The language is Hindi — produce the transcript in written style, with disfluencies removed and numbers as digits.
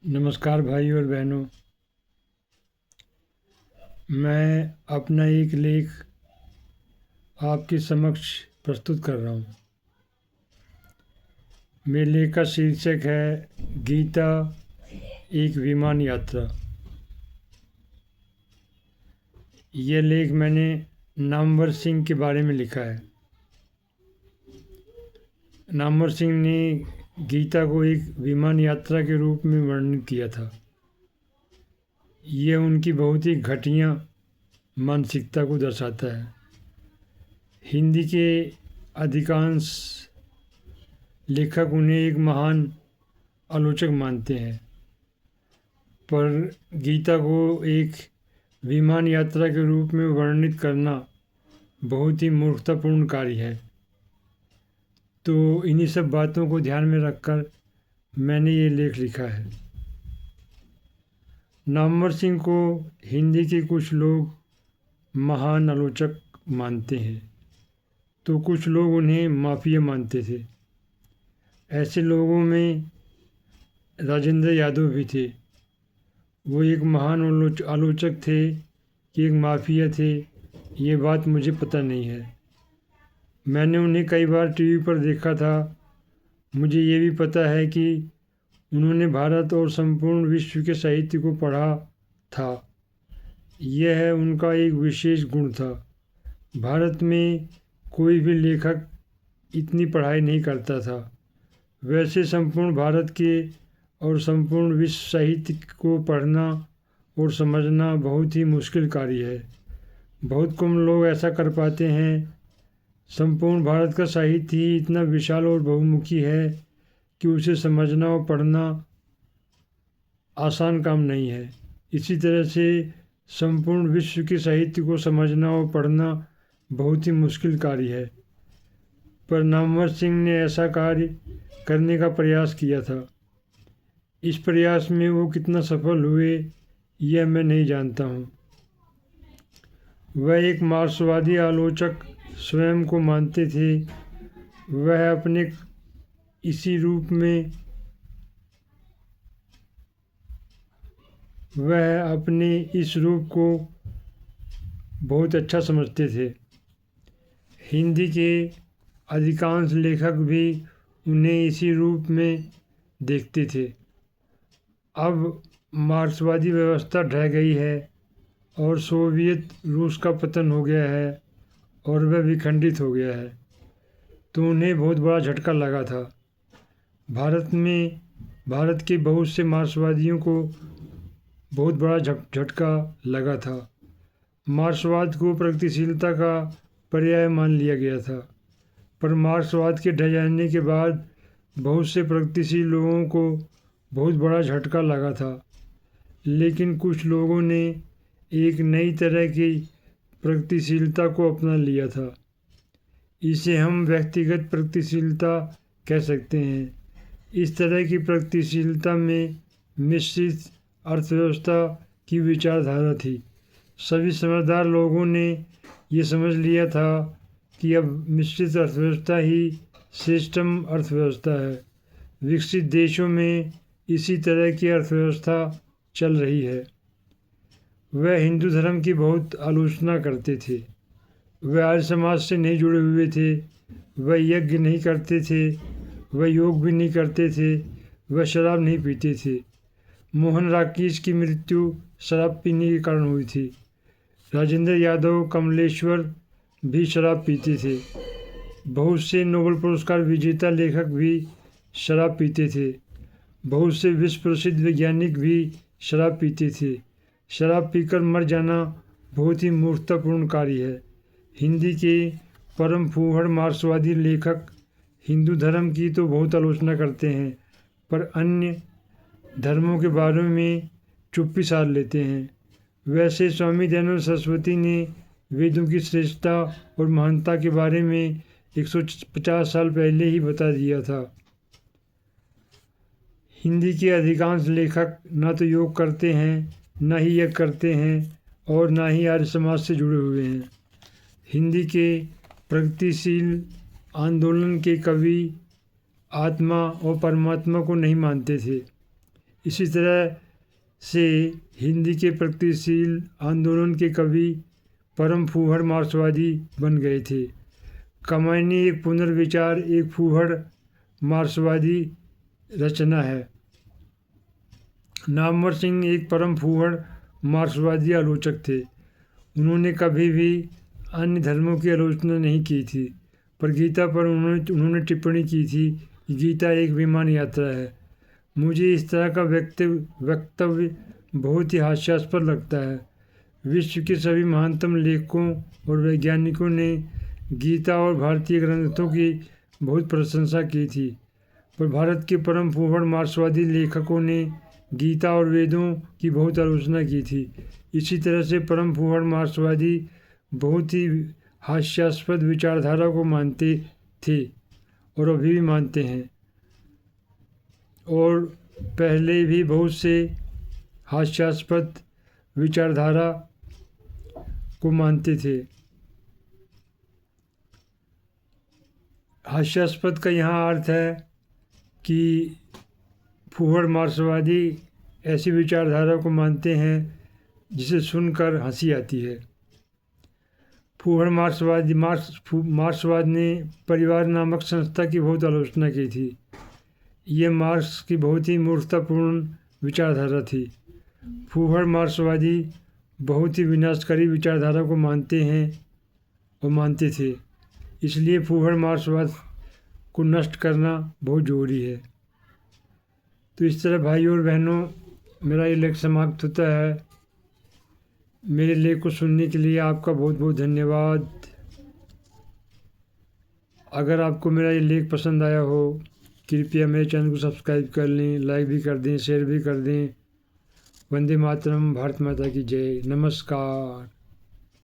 नमस्कार भाई और बहनों। मैं अपना एक लेख आपके समक्ष प्रस्तुत कर रहा हूँ। मेरे लेख का शीर्षक है गीता एक विमान यात्रा। यह लेख मैंने नामवर सिंह के बारे में लिखा है। नामवर सिंह ने गीता को एक विमान यात्रा के रूप में वर्णित किया था। यह उनकी बहुत ही घटिया मानसिकता को दर्शाता है। हिंदी के अधिकांश लेखक उन्हें एक महान आलोचक मानते हैं, पर गीता को एक विमान यात्रा के रूप में वर्णित करना बहुत ही मूर्खतापूर्ण कार्य है। तो इन्हीं सब बातों को ध्यान में रखकर मैंने ये लेख लिखा है। नामवर सिंह को हिंदी के कुछ लोग महान आलोचक मानते हैं, तो कुछ लोग उन्हें माफिया मानते थे। ऐसे लोगों में राजेंद्र यादव भी थे। वो एक महान आलोचक थे कि एक माफिया थे, ये बात मुझे पता नहीं है। मैंने उन्हें कई बार टीवी पर देखा था। मुझे ये भी पता है कि उन्होंने भारत और संपूर्ण विश्व के साहित्य को पढ़ा था। यह उनका एक विशेष गुण था। भारत में कोई भी लेखक इतनी पढ़ाई नहीं करता था। वैसे संपूर्ण भारत के और संपूर्ण विश्व साहित्य को पढ़ना और समझना बहुत ही मुश्किल कार्य है। बहुत कम लोग ऐसा कर पाते हैं। संपूर्ण भारत का साहित्य ही इतना विशाल और बहुमुखी है कि उसे समझना और पढ़ना आसान काम नहीं है। इसी तरह से संपूर्ण विश्व के साहित्य को समझना और पढ़ना बहुत ही मुश्किल कार्य है। पर नामवर सिंह ने ऐसा कार्य करने का प्रयास किया था। इस प्रयास में वो कितना सफल हुए यह मैं नहीं जानता हूँ। वह एक मार्क्सवादी आलोचक स्वयं को मानते थे। वह अपने इसी रूप में वह अपने इस रूप को बहुत अच्छा समझते थे। हिंदी के अधिकांश लेखक भी उन्हें इसी रूप में देखते थे। अब मार्क्सवादी व्यवस्था ढह गई है और सोवियत रूस का पतन हो गया है और वह विखंडित हो गया है, तो उन्हें बहुत बड़ा झटका लगा था। भारत के बहुत से मार्क्सवादियों को बहुत बड़ा झटका लगा था। मार्क्सवाद को प्रगतिशीलता का पर्याय मान लिया गया था, पर मार्क्सवाद के ढह जाने के बाद बहुत से प्रगतिशील लोगों को बहुत बड़ा झटका लगा था। लेकिन कुछ लोगों ने एक नई तरह की प्रगतिशीलता को अपना लिया था। इसे हम व्यक्तिगत प्रगतिशीलता कह सकते हैं। इस तरह की प्रगतिशीलता में मिश्रित अर्थव्यवस्था की विचारधारा थी। सभी समझदार लोगों ने ये समझ लिया था कि अब मिश्रित अर्थव्यवस्था ही श्रेष्ठतम अर्थव्यवस्था है। विकसित देशों में इसी तरह की अर्थव्यवस्था चल रही है। वह हिंदू धर्म की बहुत आलोचना करते थे। वह आर्य समाज से नहीं जुड़े हुए थे। वह यज्ञ नहीं करते थे। वह योग भी नहीं करते थे। वह शराब नहीं पीते थे। मोहन राकेश की मृत्यु शराब पीने के कारण हुई थी। राजेंद्र यादव कमलेश्वर भी शराब पीते थे। बहुत से नोबेल पुरस्कार विजेता लेखक भी शराब पीते थे। बहुत से विश्व प्रसिद्ध वैज्ञानिक भी शराब पीते थे। शराब पीकर मर जाना बहुत ही मूर्खतापूर्ण कार्य है। हिंदी के परम फूहड़ मार्क्सवादी लेखक हिंदू धर्म की तो बहुत आलोचना करते हैं, पर अन्य धर्मों के बारे में चुप्पी साध लेते हैं। वैसे स्वामी दयानंद सरस्वती ने वेदों की श्रेष्ठता और महानता के बारे में 150 साल पहले ही बता दिया था। हिंदी के अधिकांश लेखक न तो योग करते हैं, न ही यज्ञ करते हैं और न ही आर्य समाज से जुड़े हुए हैं। हिंदी के प्रगतिशील आंदोलन के कवि आत्मा और परमात्मा को नहीं मानते थे। इसी तरह से हिंदी के प्रगतिशील आंदोलन के कवि परम फूहड़ मार्क्सवादी बन गए थे। कमायनी एक पुनर्विचार एक फूहड़ मार्क्सवादी रचना है। नामवर सिंह एक परम फूहड़ मार्क्सवादी आलोचक थे। उन्होंने कभी भी अन्य धर्मों की आलोचना नहीं की थी, पर गीता पर उन्होंने टिप्पणी की थी कि गीता एक विमान यात्रा है। मुझे इस तरह का वक्तव्य बहुत ही हास्यास्पद लगता है। विश्व के सभी महानतम लेखकों और वैज्ञानिकों ने गीता और भारतीय ग्रंथों की बहुत प्रशंसा की थी, पर भारत के परम फूहड़ मार्क्सवादी लेखकों ने गीता और वेदों की बहुत आलोचना की थी। इसी तरह से परम फूहड़ मार्क्सवादी बहुत ही हास्यास्पद विचारधारा को मानते थे और अभी भी मानते हैं, और पहले भी बहुत से हास्यास्पद विचारधारा को मानते थे। हास्यास्पद का यहाँ अर्थ है कि फूहड़ मार्क्सवादी ऐसी विचारधारा को मानते हैं जिसे सुनकर हंसी आती है। फूहड़ मार्क्सवाद ने परिवार नामक संस्था की बहुत आलोचना की थी। ये मार्क्स की बहुत ही मूर्खतापूर्ण विचारधारा थी। फूहड़ मार्क्सवादी बहुत ही विनाशकारी विचारधारा को मानते हैं और मानते थे, इसलिए फूहड़ मार्क्सवाद को नष्ट करना बहुत ज़रूरी है। तो इस तरह भाइयों और बहनों, मेरा ये लेख समाप्त होता है। मेरे लेख को सुनने के लिए आपका बहुत बहुत धन्यवाद। अगर आपको मेरा ये लेख पसंद आया हो, कृपया मेरे चैनल को सब्सक्राइब कर लें, लाइक भी कर दें, शेयर भी कर दें। वंदे मातरम, भारत माता की जय। नमस्कार।